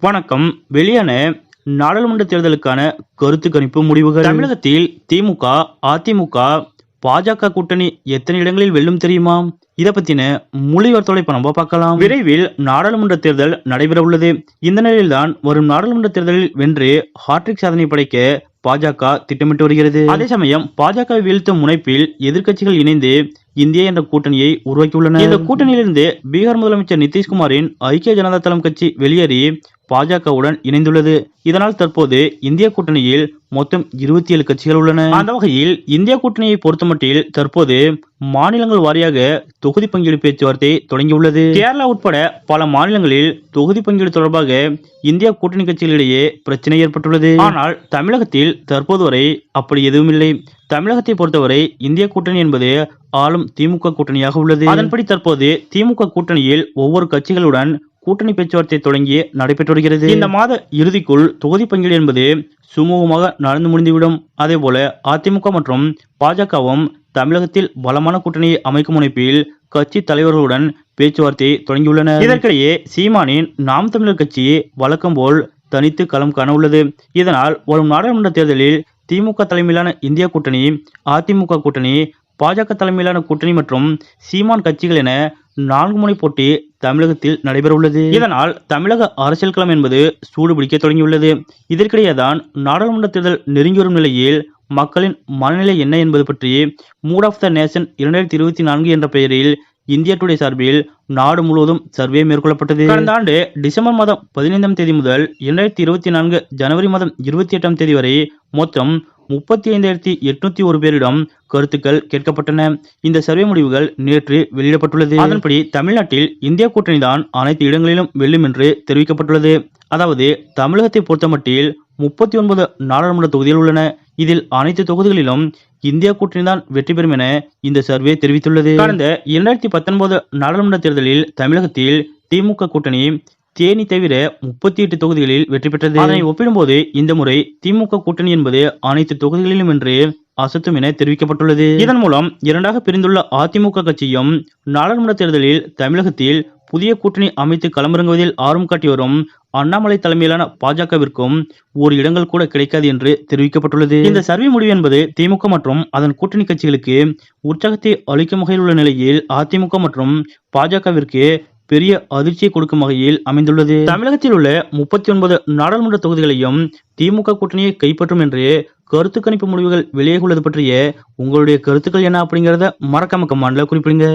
வணக்கம். வெளியான நாடாளுமன்ற தேர்தலுக்கான கருத்து கணிப்பு முடிவுகள். தமிழகத்தில் திமுக, அதிமுக, பாஜக கூட்டணி எத்தனை இடங்களில் வெல்லும் தெரியுமா? இத பத்தின முழு விவரத்தோட இப்ப நம்ம பார்க்கலாம். விரைவில் நாடாளுமன்ற தேர்தல் நடைபெற உள்ளது. இந்த நிலையில்தான் வரும் நாடாளுமன்ற தேர்தலில் வென்று ஹாட்ரிக் சாதனை படைக்க பாஜக திட்டமிட்டு வருகிறது. அதே சமயம் பாஜக வீழ்த்தும் முனைப்பில் எதிர்க்கட்சிகள் இணைந்து இந்தியா என்ற கூட்டணியை உருவாக்கியுள்ளன. இந்த கூட்டணியிலிருந்து பீகார் முதலமைச்சர் நிதிஷ்குமாரின் ஐக்கிய ஜனதா தளம் கட்சி வெளியேறி பாஜகவுடன் இணைந்துள்ளது. இதனால் தற்போது இந்திய கூட்டணியில் மொத்தம் 27 கட்சிகள் உள்ளன. அந்த வகையில் இந்திய கூட்டணியை பொறுத்தமட்டில் தற்போது மாநிலங்கள் வாரியாக தொகுதி பங்கீடு பேச்சுவார்த்தை தொடங்கியுள்ளது. கேரளா உட்பட பல மாநிலங்களில் தொகுதி பங்கீடு தொடர்பாக இந்திய கூட்டணி கட்சிகளிடையே பிரச்சனை ஏற்பட்டுள்ளது. ஆனால் தமிழகத்தில் தற்போது வரை அப்படி எதுவும் இல்லை. தமிழகத்தை பொறுத்தவரை இந்திய கூட்டணி என்பது ஆளும் திமுக கூட்டணியாக உள்ளது. அதன்படி தற்போது திமுக கூட்டணியில் ஒவ்வொரு கட்சிகளுடன் கூட்டணி பேச்சுவார்த்தை தொடங்கி நடைபெற்று வருகிறது. இந்த மாத இறுதிக்குள் தொகுதி பங்கீடு என்பது சுமூகமாக நடந்து முடிந்துவிடும். அதே போல அதிமுக மற்றும் பாஜகவும் தமிழகத்தில் பலமான கூட்டணியை அமைக்கும் முனைப்பில் கட்சி தலைவர்களுடன் பேச்சுவார்த்தை தொடங்கியுள்ளனர். இதற்கிடையே சீமானின் நாம் தமிழர் கட்சி வழக்கம் போல் தனித்து களம் காண உள்ளது. இதனால் வரும் நாடாளுமன்ற தேர்தலில் திமுக தலைமையிலான இந்திய கூட்டணி, அதிமுக கூட்டணி, பாஜக தலைமையிலான கூட்டணி மற்றும் சீமான் கட்சிகள் என 4 முனை போட்டி தமிழகத்தில் நடைபெற உள்ளது. இதனால் தமிழக அரசியல் களம் என்பது சூடுபிடிக்க தொடங்கியுள்ளது. இதற்கிடையேதான் நாடாளுமன்ற தேர்தல் நெருங்கி வரும் நிலையில் மக்களின் மனநிலை என்ன என்பது பற்றி மூட் ஆஃப் த நேஷன் 2024 என்ற பெயரில் இந்தியா டுடே சார்பில் நாடு முழுவதும் சர்வே மேற்கொள்ளப்பட்டது. கடந்த ஆண்டு டிசம்பர் மாதம் 15ஆம் தேதி முதல் 2024 ஜனவரி மாதம் 28ஆம் தேதி வரை மொத்தம் 35,801 பேரிடம் கருத்துக்கள் கேட்கப்பட்டன. இந்த சர்வே முடிவுகள் நேற்று வெளியிடப்பட்டுள்ளது. அதன்படி தமிழ்நாட்டில் இந்திய கூட்டணி தான் அனைத்து இடங்களிலும் வெல்லும் என்று தெரிவிக்கப்பட்டுள்ளது. அதாவது தமிழகத்தை பொறுத்தமட்டில் 39 நாடாளுமன்ற தொகுதிகள் உள்ளன. இதில் அனைத்து தொகுதிகளிலும் இந்திய கூட்டணி தான் வெற்றி பெறும் என இந்த சர்வே தெரிவித்துள்ளது. கடந்த 2019 நாடாளுமன்ற தேர்தலில் தமிழகத்தில் திமுக கூட்டணி தேனி தவிர 38 தொகுதிகளில் வெற்றி பெற்றது. அதனை ஒப்பிடும்போது இந்த முறை திமுக கூட்டணி என்பது அனைத்து தொகுதிகளிலும் வென்று அசத்தும் என தெரிவிக்கப்பட்டுள்ளது. இதன் மூலம் இரண்டாக பிரிந்துள்ள அதிமுக கட்சியும் நாடாளுமன்ற தேர்தலில் தமிழகத்தில் புதிய கூட்டணி அமைத்து களமிறங்குவதில் ஆர்வம் காட்டி வரும் அண்ணாமலை தலைமையிலான பாஜகவிற்கும் ஒரு இடங்கள் கூட கிடைக்காது என்று தெரிவிக்கப்பட்டுள்ளது. இந்த சர்வே முடிவு என்பது திமுக மற்றும் அதன் கூட்டணி கட்சிகளுக்கு உற்சாகத்தை அளிக்கும் வகையில் உள்ள நிலையில் அதிமுக மற்றும் பாஜகவிற்கு பெரிய அதிர்ச்சியை கொடுக்கும் வகையில் அமைந்துள்ளது. தமிழகத்தில் உள்ள 39 நாடாளுமன்ற தொகுதிகளையும் திமுக கூட்டணியை கைப்பற்றும் என்று கருத்து கணிப்பு முடிவுகள் வெளியாகியுள்ளது பற்றிய உங்களுடைய கருத்துக்கள் என்ன அப்படிங்கறத மறக்காம கமெண்ட்ல குறிப்பிடுங்க.